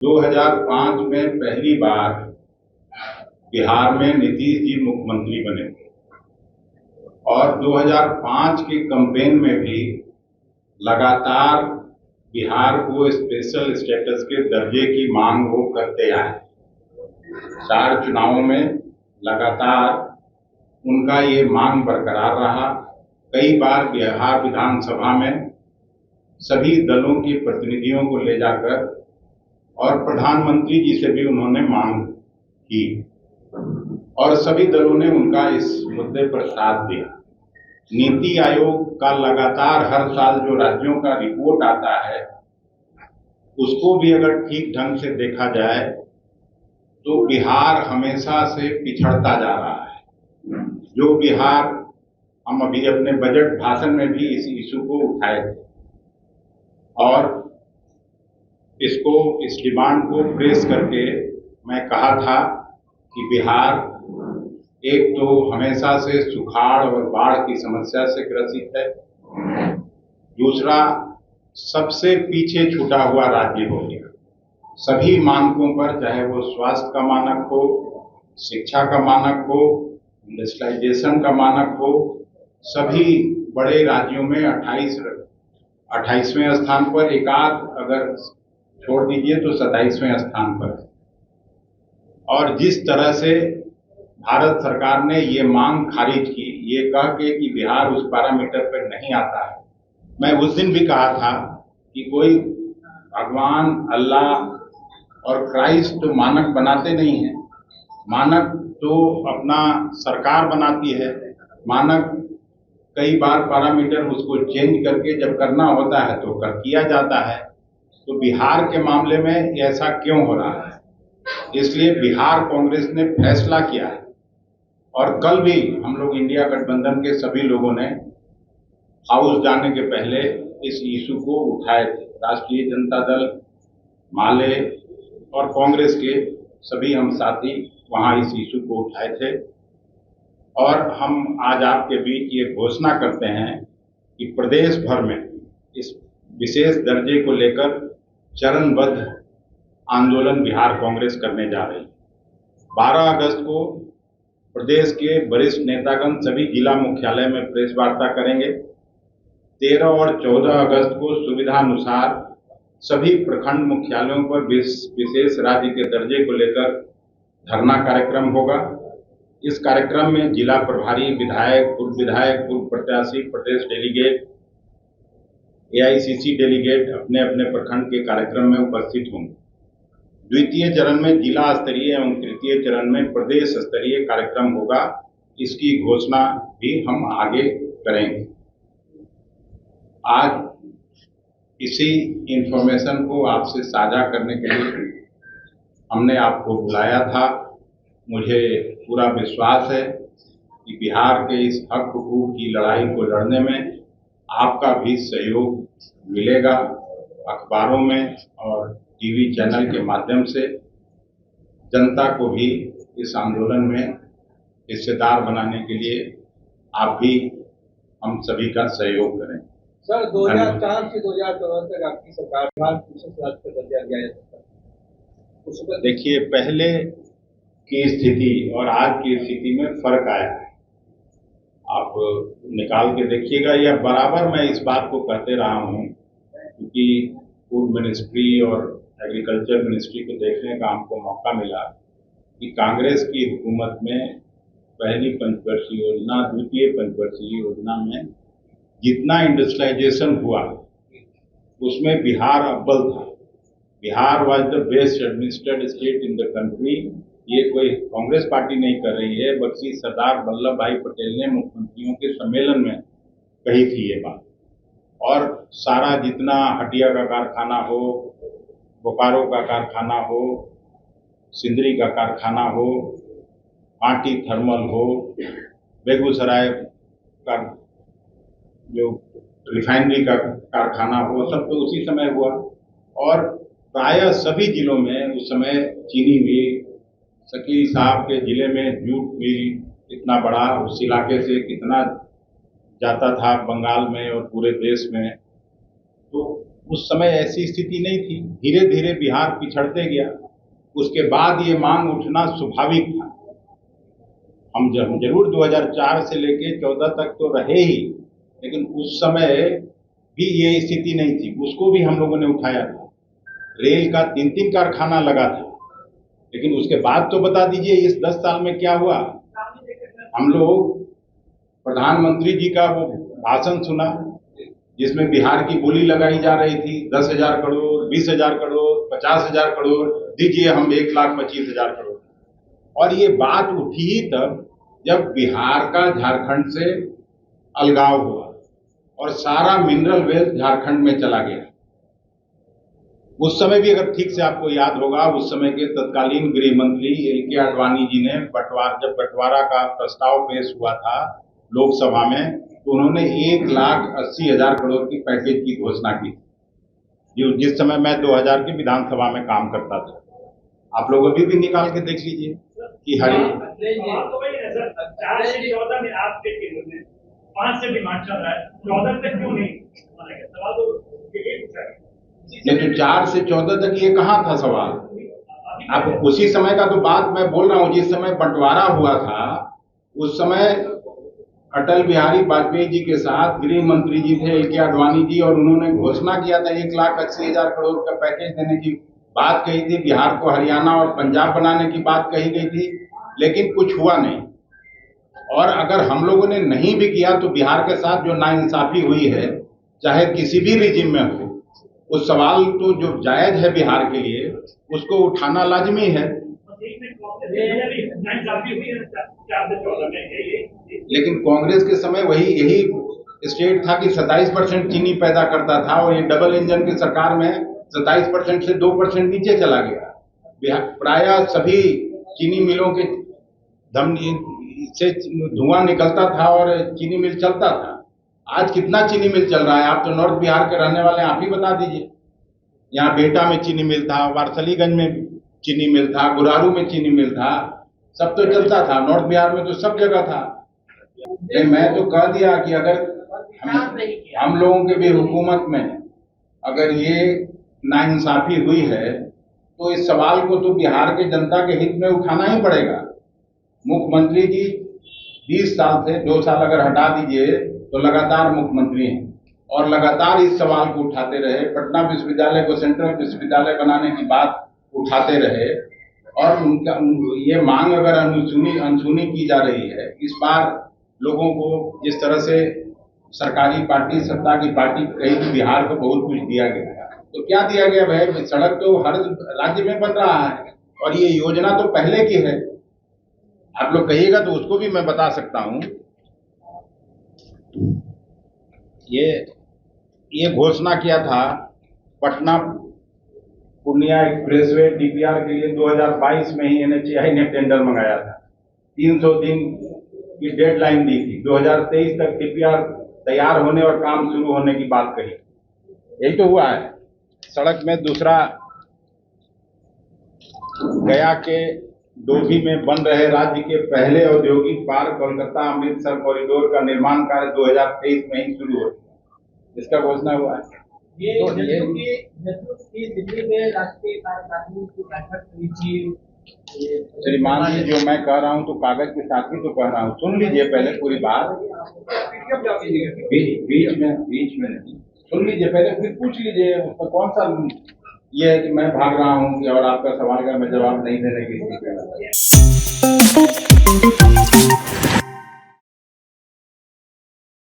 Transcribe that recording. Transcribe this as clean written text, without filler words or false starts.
2005 में पहली बार बिहार में नीतीश जी मुख्यमंत्री बने और 2005 के कैंपेन में भी लगातार बिहार को स्पेशल स्टेटस के दर्जे की मांग वो करते आए। 4 चुनावों में लगातार उनका ये मांग बरकरार रहा। कई बार बिहार विधानसभा में सभी दलों के प्रतिनिधियों को ले जाकर और प्रधानमंत्री जी से भी उन्होंने मांग की और सभी दलों ने उनका इस मुद्दे पर साथ दिया। नीति आयोग का लगातार हर साल जो राज्यों का रिपोर्ट आता है उसको भी अगर ठीक ढंग से देखा जाए तो बिहार हमेशा से पिछड़ता जा रहा है। जो बिहार, हम अभी अपने बजट भाषण में भी इस इशू को उठाए थे और इस डिमांड को प्रेस करके मैं कहा था कि बिहार एक तो हमेशा से सुखाड़ और बाढ़ की समस्या से ग्रसित है, दूसरा सबसे पीछे छूटा हुआ राज्य हो गया। सभी मानकों पर, चाहे वो स्वास्थ्य का मानक हो, शिक्षा का मानक हो, इंडस्ट्रियलाइजेशन का मानक हो, सभी बड़े राज्यों में 28वें स्थान पर, एकाध अगर छोड़ दीजिए तो 27वें स्थान पर है। और जिस तरह से भारत सरकार ने ये मांग खारिज की, ये कह के कि बिहार उस पैरामीटर पर नहीं आता है। मैं उस दिन भी कहा था कि कोई भगवान, अल्लाह और क्राइस्ट तो मानक बनाते नहीं हैं। मानक तो अपना सरकार बनाती है। मानक कई बार पैरामीटर उसको चेंज करके जब करना होता है तो किया जाता है। तो बिहार के मामले में ऐसा क्यों हो रहा है? इसलिए बिहार कांग्रेस ने फैसला किया है और कल भी हम लोग इंडिया गठबंधन के सभी लोगों ने हाउस जाने के पहले इस इशू को उठाए थे। राष्ट्रीय जनता दल, माले और कांग्रेस के सभी हम साथी वहां इस इशू को उठाए थे और हम आज आपके बीच ये घोषणा करते हैं कि प्रदेश भर में इस विशेष दर्जे को लेकर चरणबद्ध आंदोलन बिहार कांग्रेस करने जा रही है। 12 अगस्त को प्रदेश के वरिष्ठ नेतागण सभी जिला मुख्यालय में प्रेस वार्ता करेंगे। 13 और 14 अगस्त को सुविधानुसार सभी प्रखंड मुख्यालयों पर विशेष राज्य के दर्जे को लेकर धरना कार्यक्रम होगा। इस कार्यक्रम में जिला प्रभारी, विधायक, पूर्व प्रत्याशी, प्रदेश डेलीगेट, एआईसीसी डेलीगेट अपने अपने प्रखंड के कार्यक्रम में उपस्थित होंगे। द्वितीय चरण में जिला स्तरीय एवं तृतीय चरण में प्रदेश स्तरीय कार्यक्रम होगा। इसकी घोषणा भी हम आगे करेंगे। आज इसी इंफॉर्मेशन को आपसे साझा करने के लिए हमने आपको बुलाया था। मुझे पूरा विश्वास है कि बिहार के इस हक हुकूक की लड़ाई को लड़ने में आपका भी सहयोग मिलेगा। अखबारों में और टीवी चैनल के माध्यम से जनता को भी इस आंदोलन में हिस्सेदार बनाने के लिए आप भी हम सभी का सहयोग करें। सर, 2004 से 2014 तक आपकी सरकार विशेष राज्य का दर्जा दिया जा सकता है। देखिए, पहले की स्थिति और आज की स्थिति में फर्क आया है। आप निकाल के देखिएगा। या बराबर मैं इस बात को कहते रहा हूँ क्योंकि फूड मिनिस्ट्री और एग्रीकल्चर मिनिस्ट्री को देखने का हमको मौका मिला कि कांग्रेस की हुकूमत में पहली पंचवर्षीय योजना, द्वितीय पंचवर्षीय योजना में जितना इंडस्ट्रियलाइजेशन हुआ उसमें बिहार अव्वल था। Bihar was the best administrated state in the country. ये कोई कांग्रेस पार्टी नहीं कर रही है, बल्कि सरदार वल्लभ भाई पटेल ने मुख्यमंत्रियों के सम्मेलन में कही थी ये बात। और सारा जितना हटिया का कारखाना हो, बोकारो का कारखाना हो, सिंदरी का कारखाना हो, पाटी थर्मल हो, बेगूसराय का जो रिफाइनरी का कारखाना हो, सब तो उसी समय हुआ। और प्रायः सभी जिलों में उस समय चीनी मिल, शकील साहब के जिले में जूट मिल इतना बड़ा, उस इलाके से कितना जाता था बंगाल में और पूरे देश में। तो उस समय ऐसी स्थिति नहीं थी। धीरे धीरे बिहार पिछड़ते गया। उसके बाद ये मांग उठना स्वाभाविक था। हम जरूर 2004 से लेके 14 तक तो रहे ही, लेकिन उस समय भी ये स्थिति नहीं थी। उसको भी हम लोगों ने उठाया था। रेल का 3-3 कारखाना लगा था। लेकिन उसके बाद तो बता दीजिए इस 10 साल में क्या हुआ। हम लोग प्रधानमंत्री जी का वो भाषण सुना जिसमें बिहार की बोली लगाई जा रही थी 10,000 करोड़, 20,000 करोड़, 50,000 करोड़, दीजिए हम 1,25,000 करोड़। और ये बात उठी ही तब जब बिहार का झारखंड से अलगाव हुआ और सारा मिनरल वेल्थ झारखंड में चला गया। उस समय भी अगर ठीक से आपको याद होगा, उस समय के तत्कालीन गृह मंत्री LK आडवाणी जी ने जब बंटवारा का प्रस्ताव पेश हुआ था लोकसभा में, तो उन्होंने 1,80,000 करोड़ की पैकेज की घोषणा की, जिस समय मैं 2000 की विधानसभा में काम करता था। आप लोग अभी भी निकाल के देख लीजिए कि हर 4 से 14 में आपके केंद्र में 5 से डिमांड चल रहा है, 14 तक क्यों नहीं माना गया? सवाल तो ये पूछा गया। नहीं तो 4 से 14 तक ये कहाँ था सवाल? अब उसी समय का तो बात मैं बोल रहा हूँ, जिस समय बंटवारा हुआ था उस समय अटल बिहारी वाजपेयी जी के साथ गृह मंत्री जी थे LK आडवाणी जी, और उन्होंने घोषणा किया था 1,80,000 करोड़ का पैकेज देने की बात कही थी। बिहार को हरियाणा और पंजाब बनाने की बात कही गई थी, लेकिन कुछ हुआ नहीं। और अगर हम लोगों ने नहीं भी किया तो बिहार के साथ जो नाइंसाफी हुई है, चाहे किसी भी रिजिम में हो, उस सवाल तो जो जायज है बिहार के लिए उसको उठाना लाजमी है। लेकिन कांग्रेस के समय यही स्टेट था कि 27% चीनी पैदा करता था, और ये डबल इंजन की सरकार में 27% से 2% नीचे चला गया। प्रायः सभी चीनी मिलों के धमनी से धुआं निकलता था और चीनी मिल चलता था। आज कितना चीनी मिल चल रहा है? आप तो नॉर्थ बिहार के रहने वाले, आप ही बता दीजिए। यहाँ बेटा में चीनी मिल था, वारसलीगंज में चीनी मिल था, गुरारू में चीनी मिल था, सब तो चलता था। नॉर्थ बिहार में तो सब जगह था। मैं तो कह दिया कि अगर हम लोगों के भी हुकूमत में अगर ये नाइंसाफी हुई है तो इस सवाल को तो बिहार के जनता के हित में उठाना ही पड़ेगा। मुख्यमंत्री जी 20 साल से 2 साल अगर हटा दीजिए तो लगातार मुख्यमंत्री हैं और लगातार इस सवाल को उठाते रहे। पटना विश्वविद्यालय को सेंट्रल विश्वविद्यालय बनाने की बात उठाते रहे, और उनका ये मांग अगर अनसुनी की जा रही है। इस बार लोगों को जिस तरह से सरकारी पार्टी, सत्ता की पार्टी कही कि बिहार को बहुत कुछ दिया गया, तो क्या दिया गया भाई? सड़क तो हर राज्य में बन रहा है और ये योजना तो पहले की है। आप लोग कहिएगा तो उसको भी मैं बता सकता हूं। ये घोषणा किया था पटना पूर्णिया एक्सप्रेसवे DPR के लिए 2022 में ही NHAI ने टेंडर मंगाया था। 300 दिन की डेडलाइन दी थी। 2023 तक DPR तैयार होने और काम शुरू होने की बात कही। यही तो हुआ है। सड़क में दूसरा गया के डोभी में बन रहे राज्य के पहले औद्योगिक पार्क कोलकाता अमृतसर कॉरिडोर का निर्माण कार्य 2023 में ही शुरू हो, इसका घोषणा हुआ है। दिल्ली में राष्ट्रीय कार्यकारिणी की बैठक हुई थी। श्रीमान जी, जो मैं कह रहा हूँ तो कागज के साथ ही तो कह रहा हूँ। सुन लीजिए पहले पूरी बात। बीच में नहीं, सुन लीजिए पहले, फिर पूछ लीजिए। उसमें कौन सा ये है कि मैं भाग रहा हूँ और आपका सवाल का मैं जवाब नहीं देने की स्थिति में।